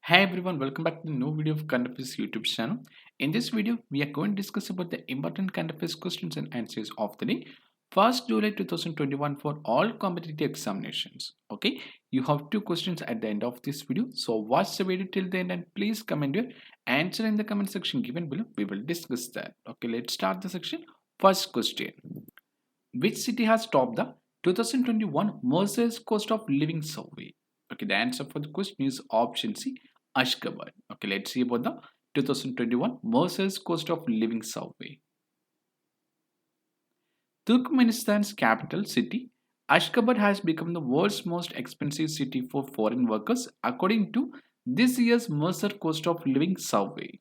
Hi everyone, welcome back to the new video of Current Affairs YouTube channel. In this video, we are going to discuss about the important current affairs questions and answers of the day, 1st July 2021 for all competitive examinations. Okay, you have two questions at the end of this video. So watch the video till the end and please comment your answer in the comment section given below. We will discuss that. Okay, let's start the section. First question. Which city has topped the 2021 Mercer's Cost of Living Survey? Okay, the answer for the question is option C, Ashgabat. Okay, let's see about the 2021 Mercer's Cost of Living Survey. Turkmenistan's capital city, Ashgabat has become the world's most expensive city for foreign workers according to this year's Mercer Cost of Living Survey.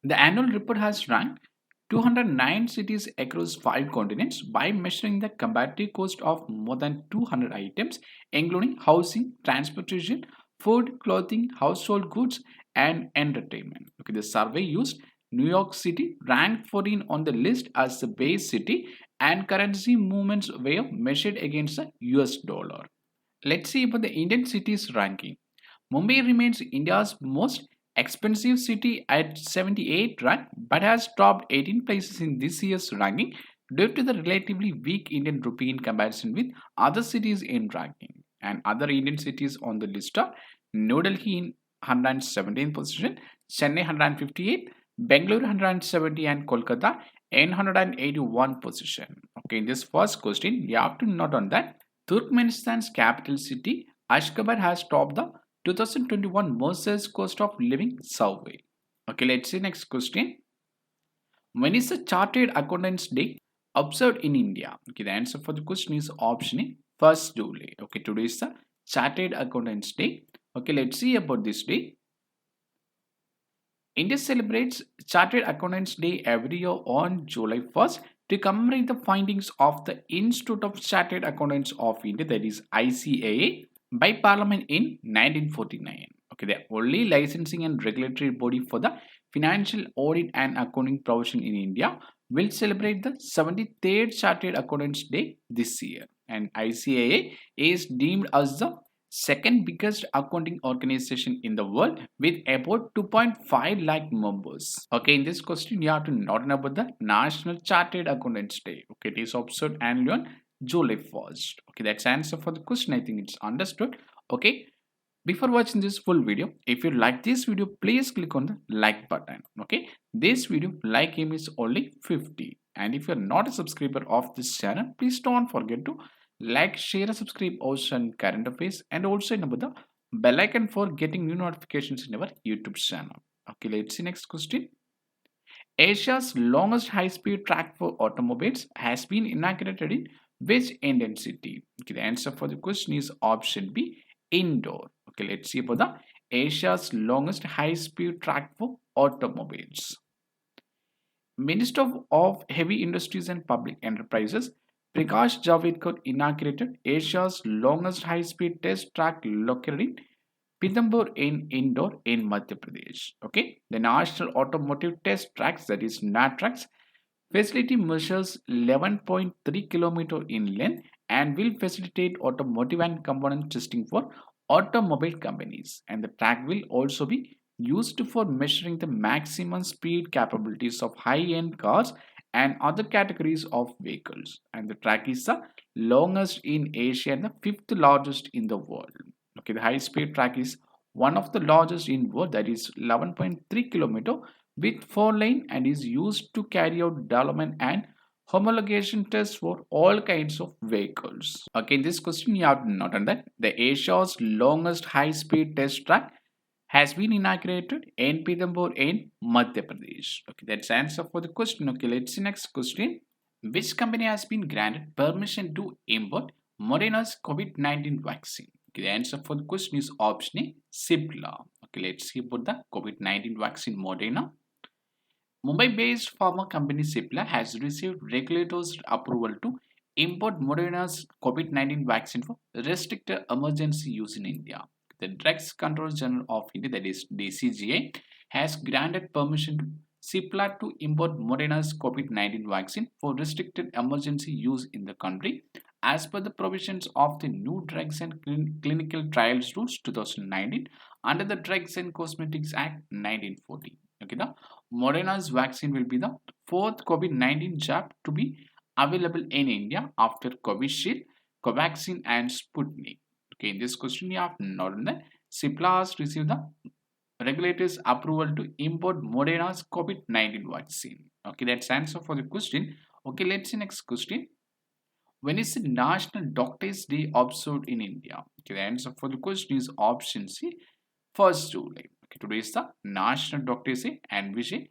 The annual report has ranked 209 cities across 5 continents by measuring the comparative cost of more than 200 items, including housing, transportation, food, clothing, household goods, and entertainment. Okay, the survey used New York City, ranked 14 on the list as the base city, and currency movements were measured against the US dollar. Let's see about the Indian cities ranking. Mumbai remains India's most expensive city at 78 rank but has dropped 18 places in this year's ranking due to the relatively weak Indian rupee in comparison with other cities in ranking. And other Indian cities on the list are New Delhi in 117th position, Chennai 158, Bangalore 170 and Kolkata in 181 position. Okay, in this first question, you have to note on that Turkmenistan's capital city Ashgabat has topped the 2021 Mercer's Cost of Living Survey. Okay, let's see next question. When is the Chartered Accountants Day observed in India? Okay, the answer for the question is option A, 1st July. Okay, today is the Chartered Accountants Day. Okay, let's see about this day. India celebrates Chartered Accountants Day every year on July 1st to commemorate the findings of the Institute of Chartered Accountants of India, that is ICAA, by Parliament in 1949. Okay, the only licensing and regulatory body for the financial audit and accounting profession in India will celebrate the 73rd Chartered Accountants Day this year. And ICAA is deemed as the second biggest accounting organization in the world with about 2.5 lakh members. Okay, in this question you have to know about the National Chartered Accountants Day. Okay, it is observed annually on July 1st. Okay, that's answer for the question. I think it's understood. Okay, before watching this full video, if you like this video, please click on the like button. Okay, this video like aim is only 50, and if you're not a subscriber of this channel, please don't forget to like, share, subscribe also on current affairs, and also enable the bell icon for getting new notifications in our YouTube channel. Okay, let's see next question. Asia's longest high-speed track for automobiles has been inaugurated in which Indian city? Okay, the answer for the question is option B, Indore. Okay, let's see about the Asia's longest high-speed track for automobiles. Minister of Heavy Industries and Public Enterprises Prakash Javadekar inaugurated Asia's longest high-speed test track located in Pithampur in Indore in Madhya Pradesh. Okay, the National Automotive Test Tracks, that is NATRAX, facility measures 11.3 km in length and will facilitate automotive and component testing for automobile companies. And the track will also be used for measuring the maximum speed capabilities of high-end cars and other categories of vehicles. And the track is the longest in Asia and the fifth largest in the world. Okay, the high-speed track is one of the largest in world, that is 11.3 km with 4 lane, and is used to carry out development and homologation tests for all kinds of vehicles. Okay, in this question you have to note on that the Asia's longest high-speed test track has been inaugurated in Pithampur in Madhya Pradesh. Okay, that's answer for the question. Okay, let's see next question. Which company has been granted permission to import Moderna's COVID-19 vaccine? Okay, the answer for the question is option A, Cipla. Okay, let's see about the COVID-19 vaccine Moderna. Mumbai-based pharma company Cipla has received regulators' approval to import Moderna's COVID-19 vaccine for restricted emergency use in India. The Drugs Control General of India, that is DCGI, has granted permission to Cipla to import Moderna's COVID-19 vaccine for restricted emergency use in the country as per the provisions of the New Drugs and Clinical Trials Rules 2019 under the Drugs and Cosmetics Act 1940. Okay, the Moderna's vaccine will be the fourth COVID-19 jab to be available in India after Covishield, Covaxin, and Sputnik. Okay, in this question, you have noted that Cipla has received the regulators' approval to import Moderna's COVID-19 vaccine. Okay, that's answer for the question. Okay, let's see next question. When is the National Doctors' Day observed in India? Okay, the answer for the question is option C, 1st July. Okay, today is the National Doctors' Day and wish a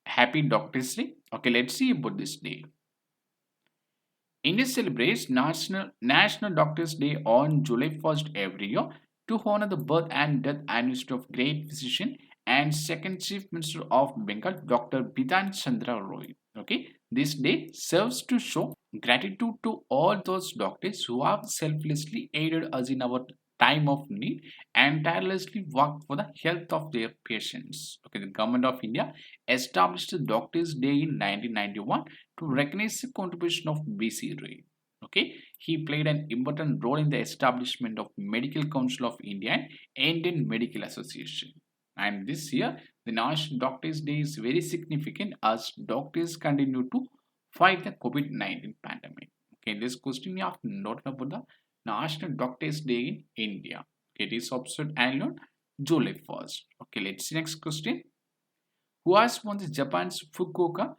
happy Doctors' Day. Okay, let's see about this day. India celebrates National Doctors' Day on July 1st every year to honor the birth and death anniversary of great physician and second Chief Minister of Bengal, Dr. Bidhan Chandra Roy. Okay, this day serves to show gratitude to all those doctors who have selflessly aided us in our time of need and tirelessly worked for the health of their patients. Okay, the government of India established the Doctors' Day in 1991 to recognize the contribution of BC Ray. Okay, he played an important role in the establishment of Medical Council of India and Indian Medical Association. And this year, the National Doctors' Day is very significant as doctors continue to fight the COVID-19 pandemic. Okay, this question you have to note about the National Doctors' Day in India. Okay, it is observed annually on July 1st. Okay, let's see next question. Who has won the Japan's Fukuoka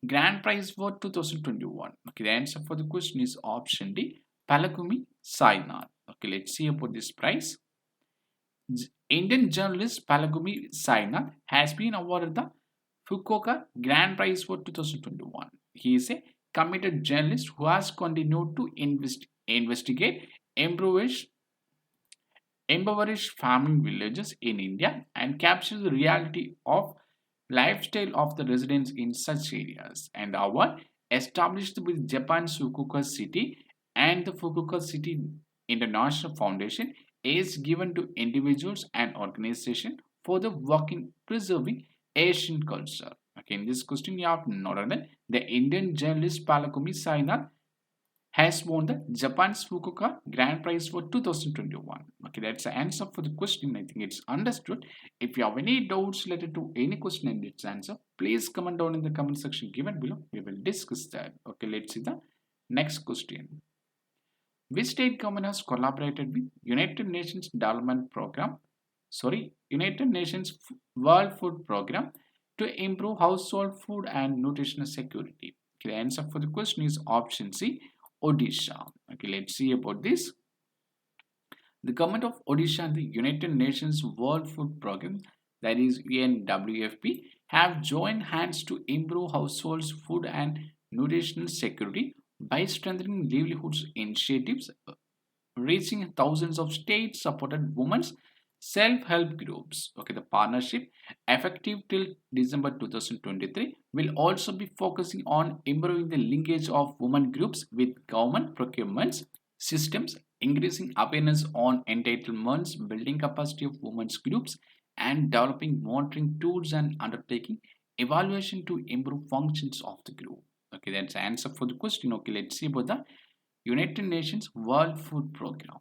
Grand Prize for 2021? Okay, the answer for the question is option D, Palagumi Sainath. Okay, let's see about this prize. Indian journalist Palagumi Sainath has been awarded the Fukuoka Grand Prize for 2021. He is a committed journalist who has continued to investigate impoverish farming villages in India and capture the reality of lifestyle of the residents in such areas. And the award, established with Japan's Fukuoka City and the Fukuoka City International Foundation, is given to individuals and organizations for the work in preserving Asian culture. Okay, in this question, you have noted that the Indian journalist Palakumi Sainath has won the Japan's Fukuoka Grand Prize for 2021. Okay, that's the answer for the question. I think it's understood. If you have any doubts related to any question and its answer, please comment down in the comment section given below. We will discuss that. Okay, let's see the next question. Which state government has collaborated with United Nations Development Program, United Nations World Food Program to improve household food and nutritional security? Okay, the answer for the question is option C, Odisha. Okay, let's see about this. The government of Odisha and the United Nations World Food Program, that is UNWFP, have joined hands to improve households' food and nutritional security by strengthening livelihoods initiatives, reaching thousands of state-supported women's self-help groups. Okay, the partnership, effective till December 2023, will also be focusing on improving the linkage of women groups with government procurement systems, increasing awareness on entitlements, building capacity of women's groups, and developing monitoring tools and undertaking evaluation to improve functions of the group. Okay, that's the answer for the question. Okay, let's see about the United Nations World Food Program.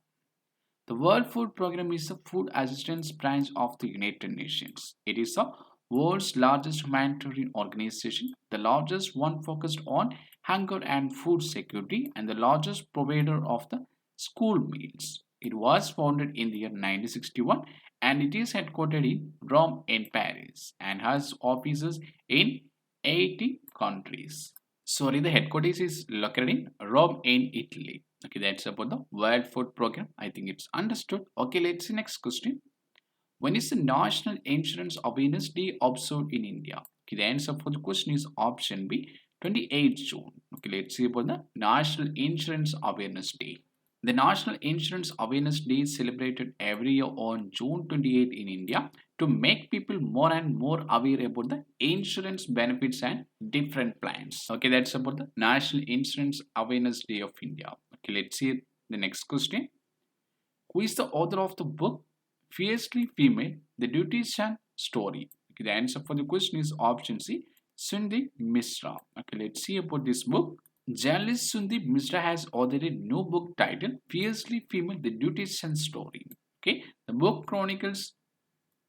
The World Food Program is a food assistance branch of the United Nations. It is the world's largest humanitarian organization, the largest one focused on hunger and food security, and the largest provider of the school meals. It was founded in the year 1961 and it is headquartered in Rome in Paris and has offices in 80 countries. Sorry, the headquarters is located in Rome in Italy. Okay, that's about the World Food Program. I think it's understood. Okay, let's see next question. When is the National Insurance Awareness Day observed in India? Okay, the answer for the question is option B, 28th June. Okay, let's see about the National Insurance Awareness Day. The National Insurance Awareness Day is celebrated every year on June 28 in India to make people more and more aware about the insurance benefits and different plans. Okay, that's about the National Insurance Awareness Day of India. Okay, let's see the next question. Who is the author of the book Fiercely Female, The Duty Chand Story? Okay, the answer for the question is option C, Sundhi Mishra. Okay, let's see about this book. Journalist Sundeep Mishra has authored a new book titled Fiercely Female The Duty-Son Story. Okay, the book chronicles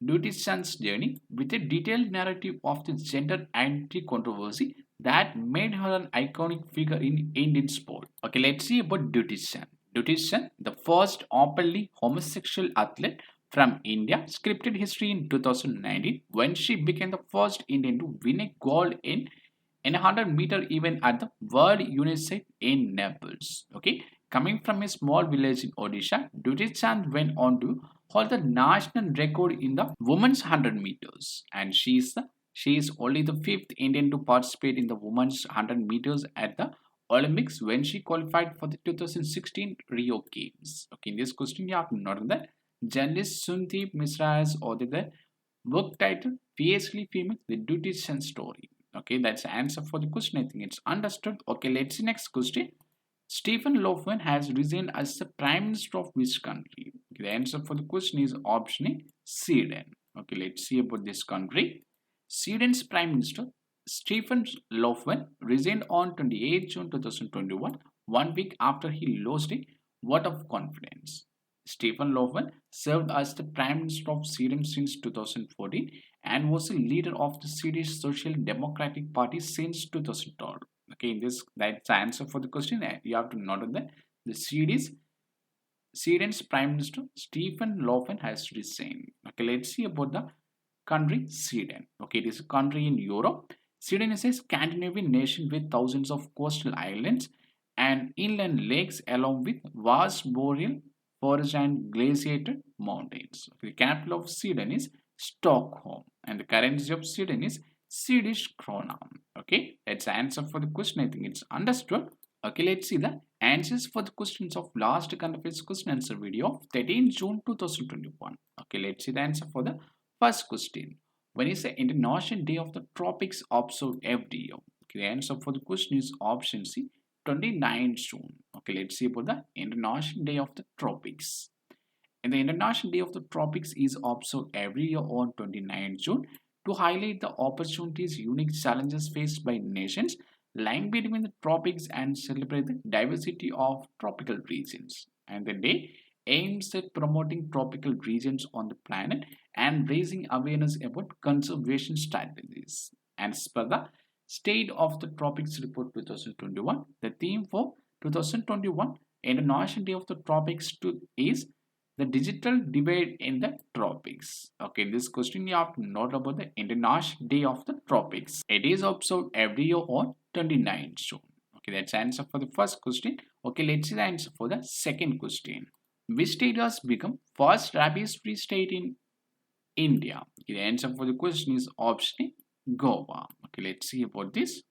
Duty-Son's journey with a detailed narrative of the gender identity controversy that made her an iconic figure in Indian sport. Okay, let's see about Duty-Son. Duty-Son, the first openly homosexual athlete from India, scripted history in 2019 when she became the first Indian to win a gold in a 100-meter event at the World UNICEF in Naples. Okay, coming from a small village in Odisha, Duty Chand went on to hold the national record in the women's 100 meters, and she is only the fifth Indian to participate in the women's 100 meters at the Olympics when she qualified for the 2016 Rio Games. Okay, in this question, you have to note that journalist Sundeep Mishra has authored the book titled Fiercely Female The Duty Son Story. Okay, that's the answer for the question. I think it's understood. Okay, let's see next question. Stephen Lofven has resigned as the Prime Minister of which country? Okay, the answer for the question is option A, Sweden. Okay, let's see about this country. Sweden's Prime Minister Stephen Lofven resigned on 28 June 2021, 1 week after he lost a vote of confidence. Stephen Lofven served as the Prime Minister of Sweden since 2014 and was a leader of the Swedish Social Democratic Party since 2012. Okay, in this that's the answer for the question. You have to note that the Sweden's Prime Minister Stephen Löfven has resigned. Okay, let's see about the country Sweden. Okay, it is a country in Europe. Sweden is a Scandinavian nation with thousands of coastal islands and inland lakes along with vast boreal forest and glaciated mountains. The capital of Sweden is Stockholm and the currency of Sweden is Swedish krona. Okay, that's the answer for the question. I think it's understood. Okay, let's see the answers for the questions of last current affairs question answer video of 13 June 2021. Okay, let's see the answer for the first question. When is the International Day of the Tropics observed every year? Okay, the answer for the question is option C, 29 June. Okay, let's see about the International Day of the Tropics. And the International Day of the Tropics is observed every year on 29 June to highlight the opportunities, unique challenges faced by nations lying between the tropics and celebrate the diversity of tropical regions. And the day aims at promoting tropical regions on the planet and raising awareness about conservation strategies. And as per the State of the Tropics Report 2021, the theme for 2021 International Day of the Tropics is the digital divide in the tropics. Okay, this question you have to note about the International Day of the Tropics. It is observed every year on 29th June. Okay, that's the answer for the first question. Okay, let's see the answer for the second question. Which state has become first rabies-free state in India? Okay, the answer for the question is option A, Goa. Okay, let's see about this.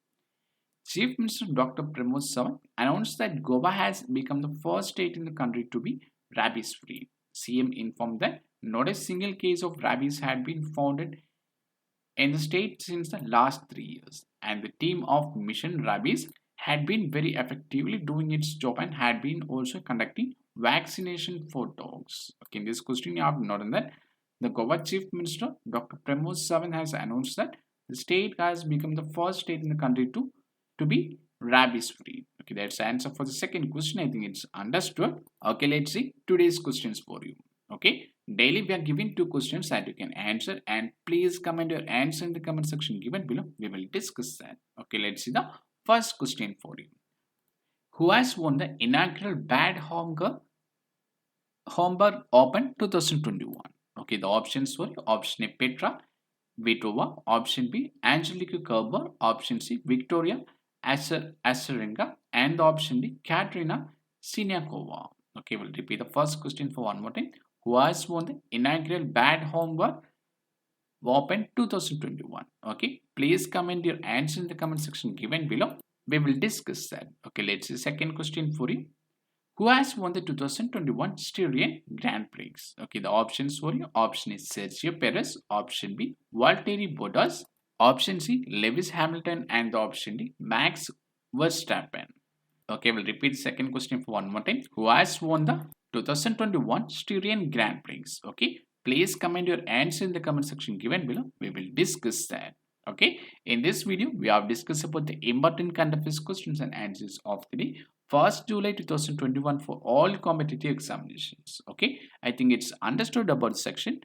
Chief Minister Dr. Pramod Sawant announced that Goa has become the first state in the country to be rabies-free. CM informed that not a single case of rabies had been found in the state since the last 3 years, and the team of Mission Rabies had been very effectively doing its job and had been also conducting vaccination for dogs. Okay, in this question, you have noted that the Goa Chief Minister Dr. Pramod Sawant has announced that the state has become the first state in the country to be rabies free. Okay, that's the answer for the second question. I think it's understood. Okay, let's see today's questions for you. Okay, daily we are giving 2 questions that you can answer, and please comment your answer in the comment section given below. We will discuss that. Okay, let's see the first question for you. Who has won the inaugural Bad Homburg Open 2021? Okay, the options were option A, Petra Vitova, option B, Angelique Kerber, option C, Victoria Azarenka, and the option D, Katerina Siniakova. Okay, we'll repeat the first question for one more time. Who has won the inaugural Bad Homburg Open 2021? Okay, please comment your answer in the comment section given below. We will discuss that. Okay, let's see second question for you. Who has won the 2021 Styrian Grand Prix? Okay, the options for you. Option is Sergio Perez, option B, Valtteri Bottas, option C, Lewis Hamilton, and the option D, Max Verstappen. Okay, we'll repeat the second question for one more time. Who has won the 2021 Styrian Grand Prix? Okay, please comment your answer in the comment section given below. We will discuss that. Okay, in this video, we have discussed about the important kind of questions and answers of the 1st July 2021 for all competitive examinations. Okay, I think it's understood about the section.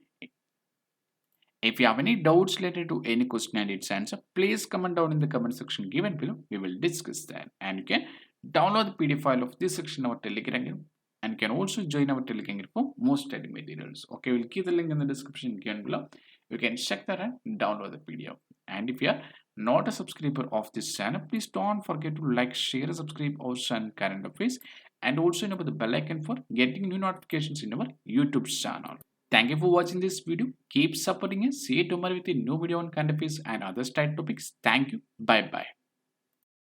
If you have any doubts related to any question and its answer, please comment down in the comment section given below. We will discuss that. And you can download the PDF file of this section of our Telegram group, and you can also join our Telegram group for more study materials. Okay, we'll keep the link in the description given below. You can check that and download the PDF. And if you are not a subscriber of this channel, please don't forget to like, share, subscribe our channel current affairs, and also enable the bell icon for getting new notifications in our YouTube channel. Thank you for watching this video. Keep supporting us. See you tomorrow with a new video on current affairs and other style topics. Thank you. Bye bye.